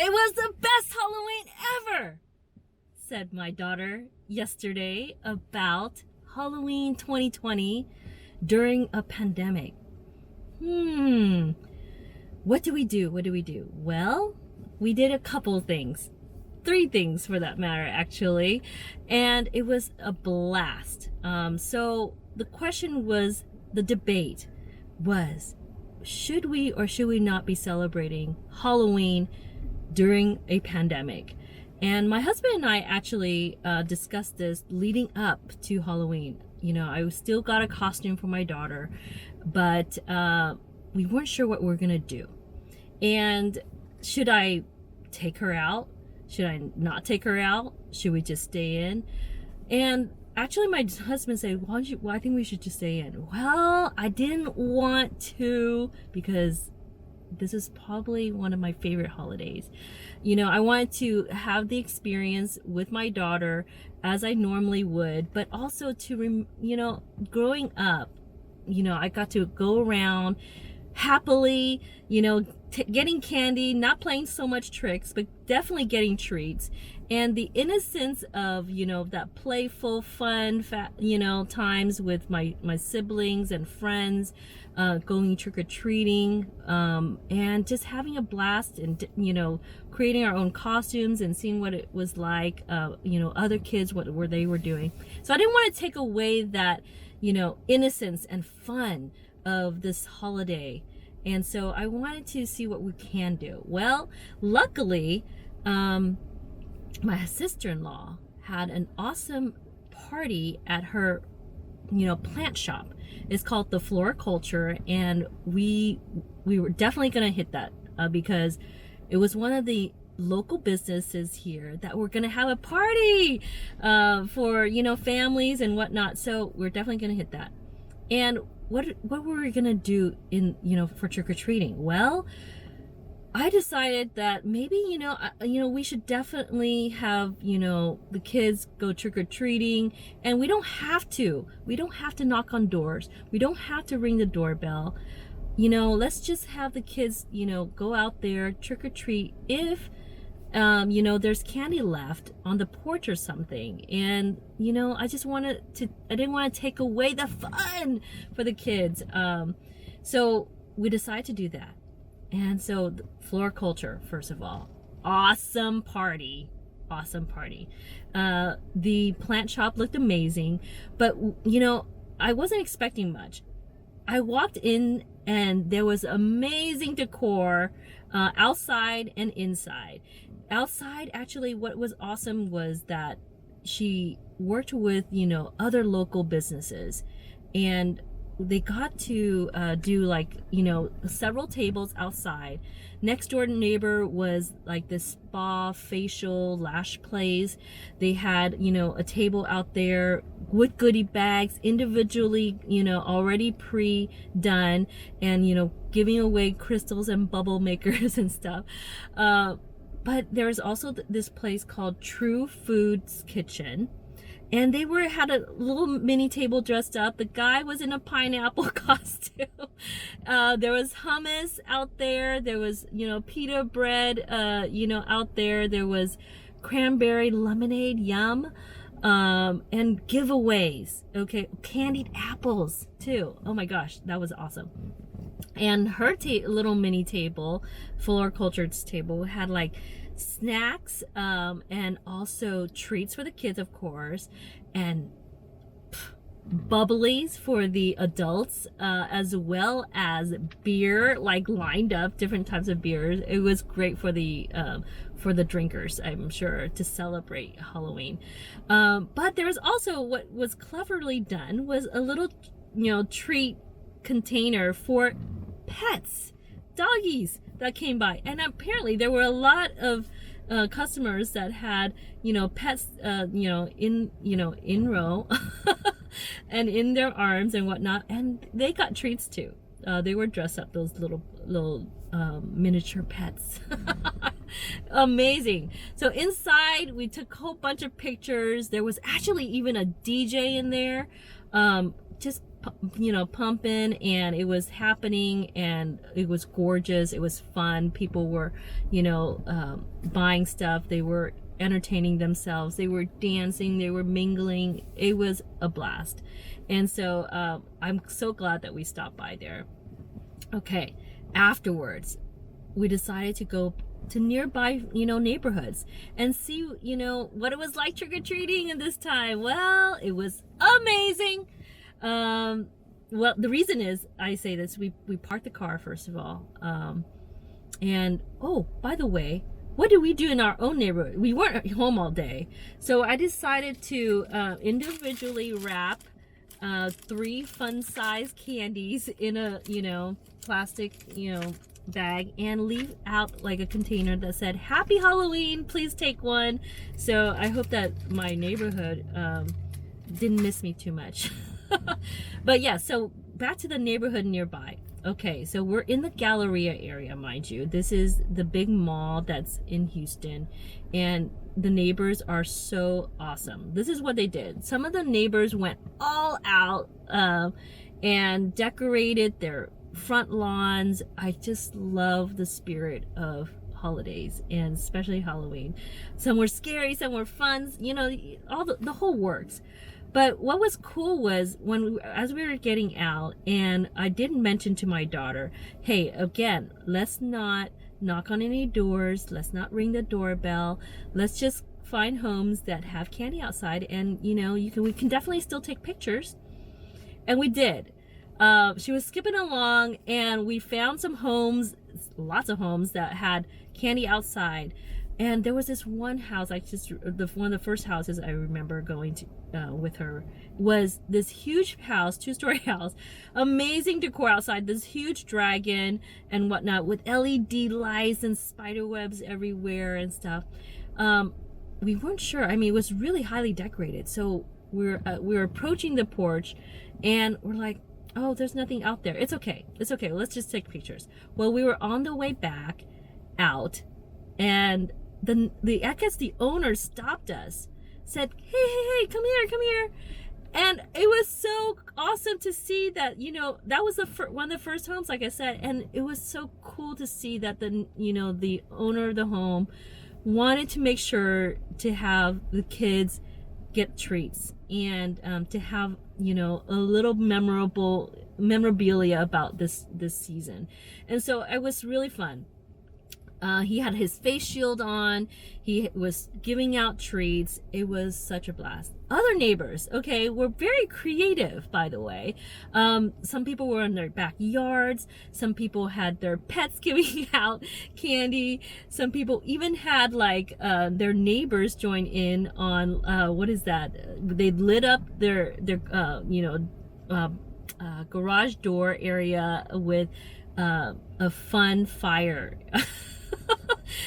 It was the best Halloween ever, said my daughter yesterday about Halloween 2020 during a pandemic. What do we do? Well, we did a couple things. 3 things for that matter, actually. And it was a blast. So the question was, the debate was, should we or should we not be celebrating Halloween during a pandemic? And my husband and I actually discussed this leading up to Halloween. You know, I still got a costume for my daughter, but we weren't sure what we're gonna do. And should I take her out? Should I not take her out? Should we just stay in? And actually my husband said, well, I think we should just stay in. Well, I didn't want to, because this is probably one of my favorite holidays. You know, I wanted to have the experience with my daughter as I normally would, but also to, you know, growing up, you know, I got to go around happily, you know, getting candy, not playing so much tricks, but definitely getting treats. And the innocence of, you know, that playful, fun, you know, times with my siblings and friends, going trick-or-treating, and just having a blast and, you know, creating our own costumes and seeing what it was like, you know, other kids, what they were doing. So I didn't want to take away that, you know, innocence and fun of this holiday. And so I wanted to see what we can do. Well, luckily, my sister-in-law had an awesome party at her, you know, plant shop. It's called the Floriculture, and we were definitely gonna hit that because it was one of the local businesses here that were gonna have a party for, you know, families and whatnot. So we're definitely gonna hit that. And what were we gonna do in, you know, for trick-or-treating? Well, I decided that maybe, you know, we should definitely have, you know, the kids go trick-or-treating, and we don't have to knock on doors. We don't have to ring the doorbell. You know, let's just have the kids, you know, go out there, trick-or-treat if, you know, there's candy left on the porch or something. And, you know, I didn't want to take away the fun for the kids. So we decided to do that. And so Floriculture, first of all, awesome party. The plant shop looked amazing, but, you know, I wasn't expecting much. I walked in and there was amazing decor, outside and inside. Outside, actually, what was awesome was that she worked with, you know, other local businesses, and they got to do, like, you know, several tables outside. Next door neighbor was like this spa, facial, lash place. They had, you know, a table out there with goodie bags, individually, you know, already pre-done, and, you know, giving away crystals and bubble makers and stuff. But there's also this place called True Foods Kitchen. And they had a little mini table dressed up. The guy was in a pineapple costume. There was hummus out there. There was, you know, pita bread, you know, out there. There was cranberry lemonade, yum. And giveaways, okay? Candied apples, too. Oh my gosh, that was awesome. And her little mini table, Floriculture's table, had like snacks, and also treats for the kids, of course, and bubblies for the adults, as well as beer, like lined up, different types of beers. It was great for the drinkers, I'm sure, to celebrate Halloween. But there was also, what was cleverly done was a little, you know, treat container for pets, doggies that came by. And apparently there were a lot of customers that had, you know, pets, in row and in their arms and whatnot, and they got treats too. They were dressed up, those little miniature pets. Amazing. So inside we took a whole bunch of pictures. There was actually even a DJ in there, just pumping, and it was happening, and it was gorgeous. It was fun. People were, buying stuff. They were entertaining themselves. They were dancing. They were mingling. It was a blast. And so I'm so glad that we stopped by there. Okay, afterwards, we decided to go to nearby, neighborhoods and see, what it was like trick-or-treating this time. Well, it was amazing. Well, the reason is, I say this, we parked the car, first of all. And, oh, by the way, what did we do in our own neighborhood? We weren't home all day. So I decided to individually wrap 3 fun-sized candies in a, plastic, bag, and leave out like a container that said, "Happy Halloween, please take one." So I hope that my neighborhood didn't miss me too much. But yeah, so back to the neighborhood nearby. Okay, so we're in the Galleria area, mind you. This is the big mall that's in Houston, and the neighbors are so awesome. This is what they did. Some of the neighbors went all out and decorated their front lawns. I just love the spirit of holidays, and especially Halloween. Some were scary, some were fun, all the whole works. But what was cool was as we were getting out, and I did mention to my daughter, hey, again, let's not knock on any doors, let's not ring the doorbell, let's just find homes that have candy outside, and we can definitely still take pictures. And we did. She was skipping along, and we found some homes, lots of homes that had candy outside. And there was this one house, one of the first houses I remember going to with her, was this huge house, 2-story house, amazing decor outside, this huge dragon and whatnot with LED lights and spider webs everywhere and stuff. We weren't sure. I mean, it was really highly decorated. So we were approaching the porch, and we're like, oh, there's nothing out there. It's okay. It's okay. Let's just take pictures. Well, we were on the way back out, and I guess the owner stopped us, said, hey, come here. And it was so awesome to see that, that was one of the first homes, like I said, and it was so cool to see that the owner of the home wanted to make sure to have the kids get treats, and to have, a little memorabilia about this season. And so it was really fun. He had his face shield on. He was giving out treats. It was such a blast. Other neighbors, okay, were very creative, by the way. Some people were in their backyards. Some people had their pets giving out candy. Some people even had their neighbors join in on what is that? They lit up their garage door area with a fun fire.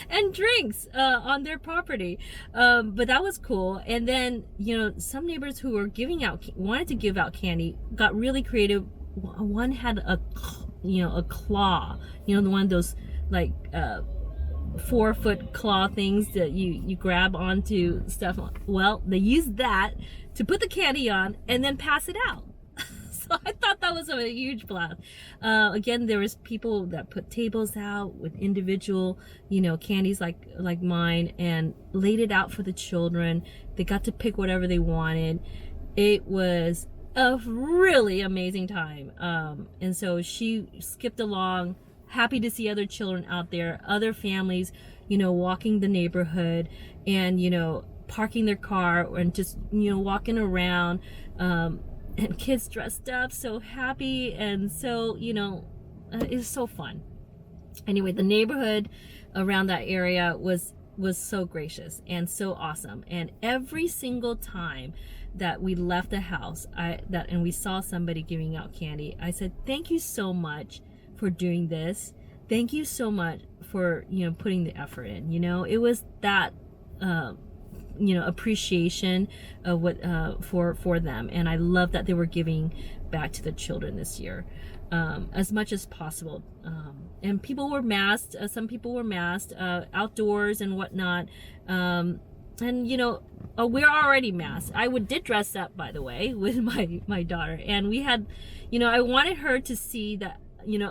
And drinks on their property, but that was cool. And then some neighbors who were wanted to give out candy got really creative. One had a claw, one of those 4-foot claw things that you grab onto stuff. Well, they used that to put the candy on and then pass it out. So I thought that was a huge blast. Again, there was people that put tables out with individual, candies like mine, and laid it out for the children. They got to pick whatever they wanted. It was a really amazing time. And so she skipped along, happy to see other children out there, other families, walking the neighborhood, and, parking their car and just, walking around. And kids dressed up so happy, and so it was so fun. Anyway, the neighborhood around that area was so gracious and so awesome. And every single time that we left the house and we saw somebody giving out candy, I said, thank you so much for doing this. Thank you so much for putting the effort in. It was that appreciation of what for them. And I love that they were giving back to the children this year as much as possible. And people were masked. Some people were masked outdoors and whatnot. and we're already masked. I did dress up, by the way, with my daughter, and we had, I wanted her to see that,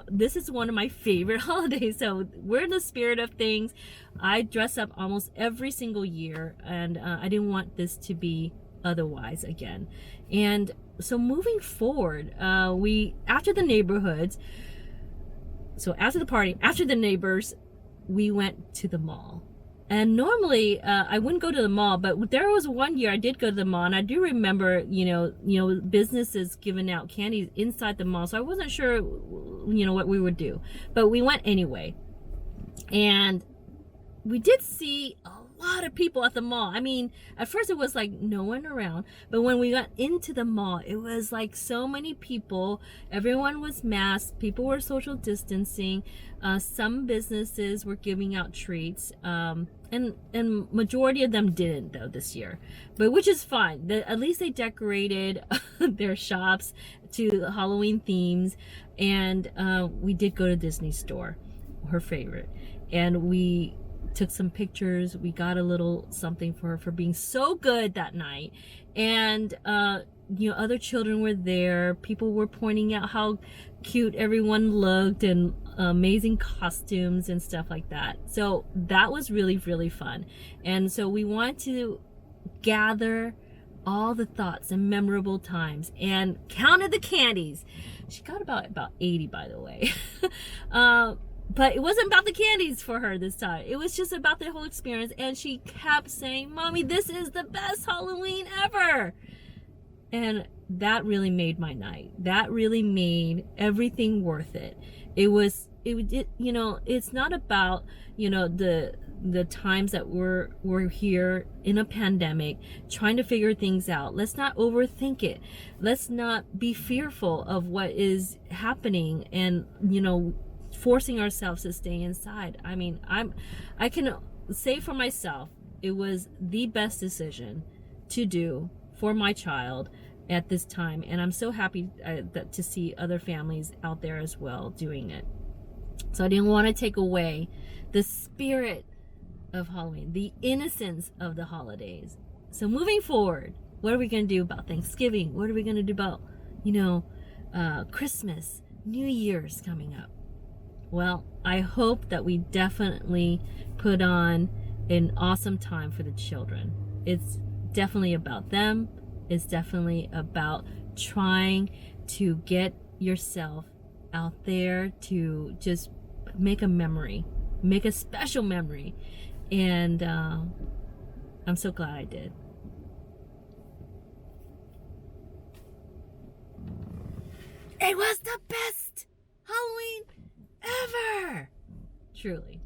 this is one of my favorite holidays. So we're in the spirit of things. I dress up almost every single year, and I didn't want this to be otherwise again. And so moving forward, after the neighborhoods, so after the party, after the neighbors, we went to the mall. And normally I wouldn't go to the mall, but there was one year I did go to the mall, and I do remember, businesses giving out candies inside the mall. So I wasn't sure, what we would do, but we went anyway. And we did see a lot of people at the mall. I mean, at first it was like no one around, but when we got into the mall, it was like so many people. Everyone was masked. People were social distancing. Some businesses were giving out treats. And majority of them didn't, though, this year, but which is fine. At least they decorated their shops to Halloween themes. And we did go to Disney Store, her favorite, and we took some pictures. We got a little something for her for being so good that night. And other children were there. People were pointing out how cute everyone looked, and amazing costumes and stuff like that. So that was really, really fun. And so we want to gather all the thoughts and memorable times, and counted the candies. She got about 80, by the way. But it wasn't about the candies for her this time. It was just about the whole experience. And she kept saying, "Mommy, this is the best Halloween ever." And that really made my night. That really made everything worth it. It's not about, the times that we're here in a pandemic trying to figure things out. Let's not overthink it. Let's not be fearful of what is happening and, forcing ourselves to stay inside. I mean, I can say for myself, it was the best decision to do for my child at this time, and I'm so happy to see other families out there as well doing it. So I didn't want to take away the spirit of Halloween, the innocence of the holidays. So moving forward, what are we going to do about Thanksgiving? What are we going to do about, Christmas, New Year's coming up? Well, I hope that we definitely put on an awesome time for the children. It's definitely about them. It's definitely about trying to get yourself out there to just make a memory, make a special memory. And I'm so glad I did. It was the best Halloween ever! Truly.